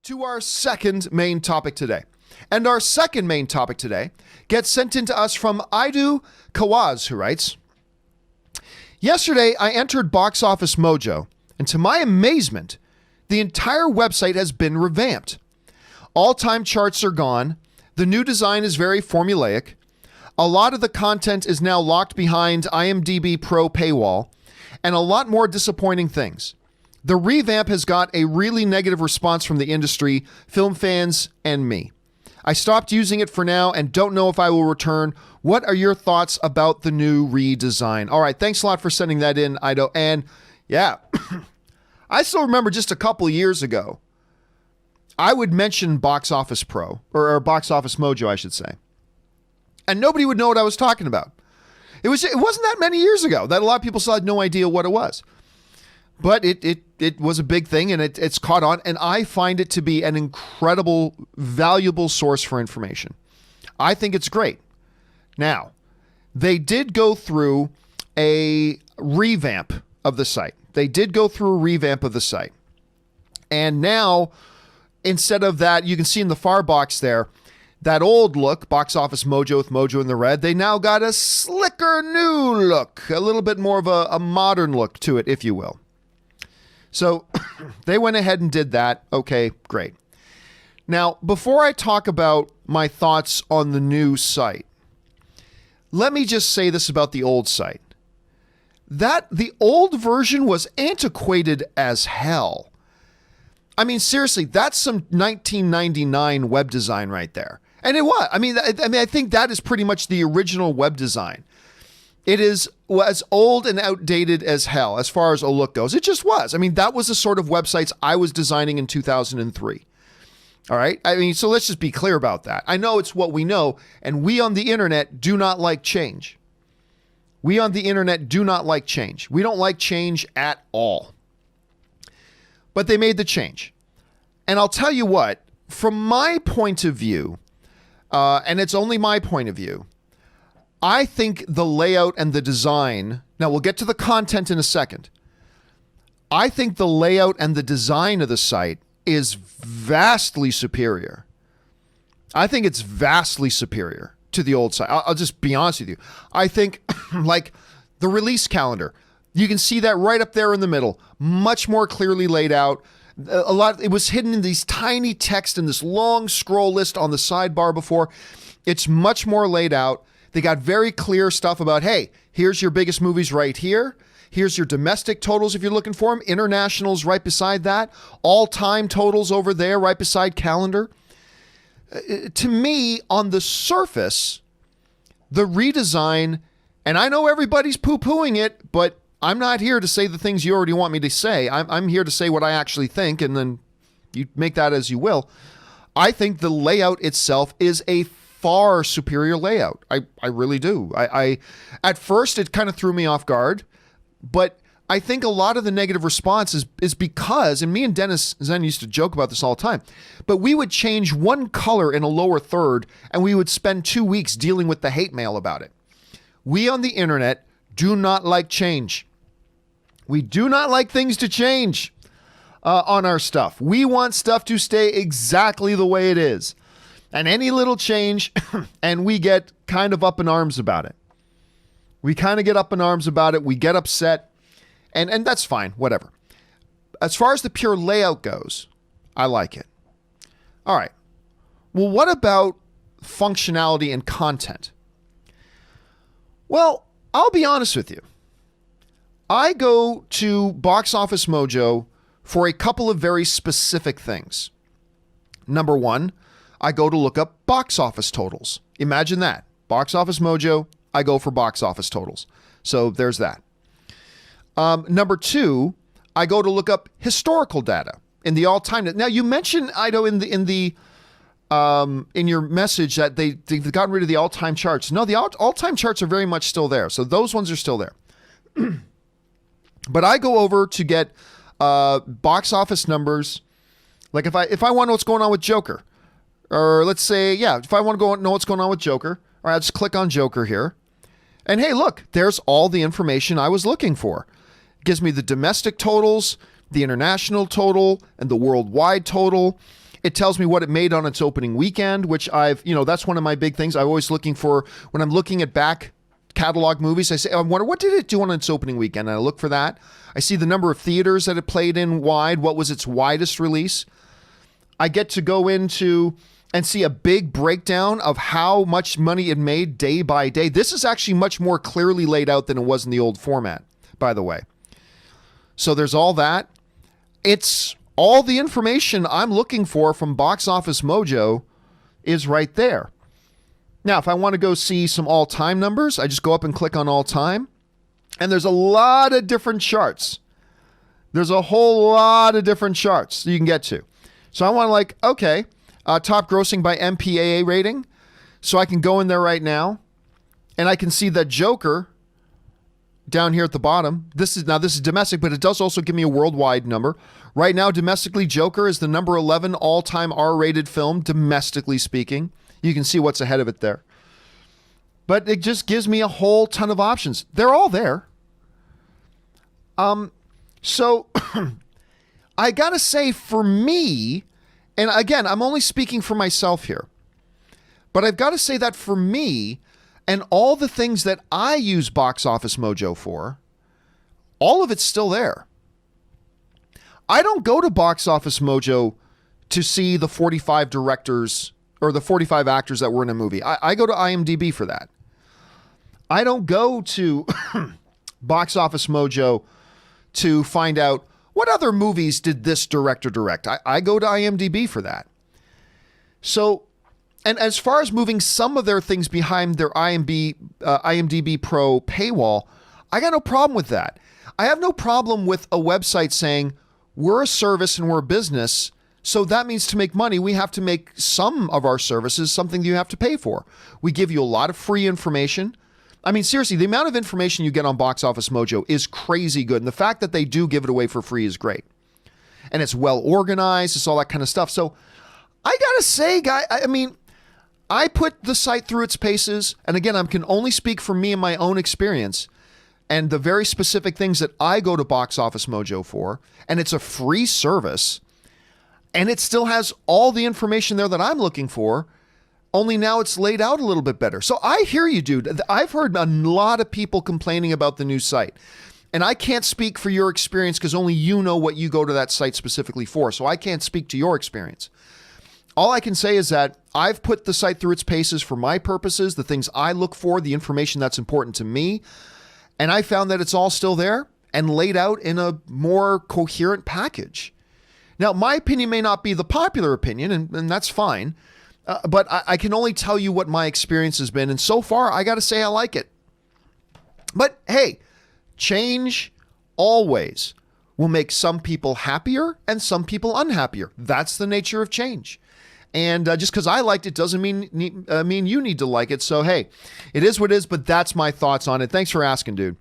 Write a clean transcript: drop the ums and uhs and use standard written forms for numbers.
to our second main topic today. And our second main topic today gets sent in to us from Idu Kawaz, who writes, yesterday I entered Box Office Mojo, and to my amazement, the entire website has been revamped. All-time charts are gone. The new design is very formulaic. A lot of the content is now locked behind IMDb Pro paywall, and a lot more disappointing things. The revamp has got a really negative response from the industry, film fans, and me. I stopped using it for now and don't know if I will return. What are your thoughts about the new redesign? All right, thanks a lot for sending that in, Ido. And yeah, I still remember just a couple of years ago, I would mention Box Office Pro, or Box Office Mojo, I should say. And nobody would know what I was talking about. It wasn't that many years ago that a lot of people still had no idea what it was. But it was a big thing, and it's caught on, and I find it to be an incredible, valuable source for information. I think it's great. Now, they did go through a revamp of the site. And now, instead of that, you can see in the far box there, that old look, Box Office Mojo with Mojo in the red, they now got a slicker new look, a little bit more of a modern look to it, if you will. So they went ahead and did that. Okay, great. Now, before I talk about my thoughts on the new site, let me just say this about the old site. The old version was antiquated as hell. I mean, seriously, that's some 1999 web design right there. And it was. I think that is pretty much the original web design. It is as old and outdated as hell as far as a look goes. It just was. I mean, that was the sort of websites I was designing in 2003. All right? I mean, so let's just be clear about that. I know it's what we know, and we on the internet do not like change. We don't like change at all. But they made the change. And I'll tell you what, from my point of view, and it's only my point of view, I think the layout and the design, now we'll get to the content in a second. I think the layout and the design of the site is vastly superior. I think it's vastly superior to the old site. I'll just be honest with you. I think like the release calendar, you can see that right up there in the middle, much more clearly laid out. It was hidden in these tiny text in this long scroll list on the sidebar before. It's much more laid out. They got very clear stuff about, hey, here's your biggest movies right here. Here's your domestic totals if you're looking for them. Internationals right beside that. All-time totals over there right beside calendar. To me, on the surface, the redesign, and I know everybody's poo-pooing it, but I'm not here to say the things you already want me to say. I'm here to say what I actually think, and then you make that as you will. I think the layout itself is a far superior layout. I really do. I at first it kind of threw me off guard, but I think a lot of the negative response is because, and me and Dennis Zen used to joke about this all the time, but we would change one color in a lower third and we would spend 2 weeks dealing with the hate mail about it. We on the internet do not like change. We do not like things to change on our stuff. We want stuff to stay exactly the way it is. And any little change, and we get kind of up in arms about it. We get upset, and that's fine, whatever. As far as the pure layout goes, I like it. All right. Well, what about functionality and content? Well, I'll be honest with you. I go to Box Office Mojo for a couple of very specific things. Number one, I go to look up box office totals. Imagine that. Box Office Mojo, I go for box office totals. So there's that. Number two, I go to look up historical data in the all-time. Now you mentioned, Ido, in your message that they've gotten rid of the all-time charts. No, the all-time charts are very much still there. So those ones are still there. But I go over to get box office numbers. Like if I want to know what's going on with Joker, or let's say, if I want to know what's going on with Joker, all right, I'll just click on Joker here. And hey, look, there's all the information I was looking for. It gives me the domestic totals, the international total, and the worldwide total. It tells me what it made on its opening weekend, which that's one of my big things. I'm always looking for when I'm looking at back catalog movies. I say, I wonder, what did it do on its opening weekend? And I look for that. I see the number of theaters that it played in wide. What was its widest release? I get to go into and see a big breakdown of how much money it made day by day. This is actually much more clearly laid out than it was in the old format, by the way. So there's all that. It's all the information I'm looking for from Box Office Mojo is right there. Now, if I want to go see some all-time numbers, I just go up and click on all-time. And there's a lot of different charts. There's a whole lot of different charts you can get to. So I want to top grossing by MPAA rating. So I can go in there right now. And I can see that Joker down here at the bottom. This is domestic, but it does also give me a worldwide number. Right now, domestically, Joker is the number 11 all-time R-rated film, domestically speaking. You can see what's ahead of it there. But it just gives me a whole ton of options. They're all there. So I gotta say, for me, and again, I'm only speaking for myself here, but I've got to say that for me, and all the things that I use Box Office Mojo for, all of it's still there. I don't go to Box Office Mojo to see the 45 directors or the 45 actors that were in a movie. I go to IMDb for that. I don't go to Box Office Mojo to find out what other movies did this director direct. I go to IMDb for that. So, and as far as moving some of their things behind their IMDb Pro paywall, I got no problem with that. I have no problem with a website saying, we're a service and we're a business, so that means to make money, we have to make some of our services something you have to pay for. We give you a lot of free information. I mean, seriously, the amount of information you get on Box Office Mojo is crazy good. And the fact that they do give it away for free is great. And it's well organized. It's all that kind of stuff. So I got to say, I put the site through its paces. And again, I can only speak for me and my own experience and the very specific things that I go to Box Office Mojo for. And it's a free service. And it still has all the information there that I'm looking for. Only now it's laid out a little bit better. So I hear you, dude. I've heard a lot of people complaining about the new site. And I can't speak for your experience because only you know what you go to that site specifically for. So I can't speak to your experience. All I can say is that I've put the site through its paces for my purposes, the things I look for, the information that's important to me. And I found that it's all still there and laid out in a more coherent package. Now, my opinion may not be the popular opinion, and that's fine. But I can only tell you what my experience has been. And so far, I got to say I like it. But hey, change always will make some people happier and some people unhappier. That's the nature of change. And just because I liked it doesn't mean you need to like it. So hey, it is what it is, but that's my thoughts on it. Thanks for asking, dude.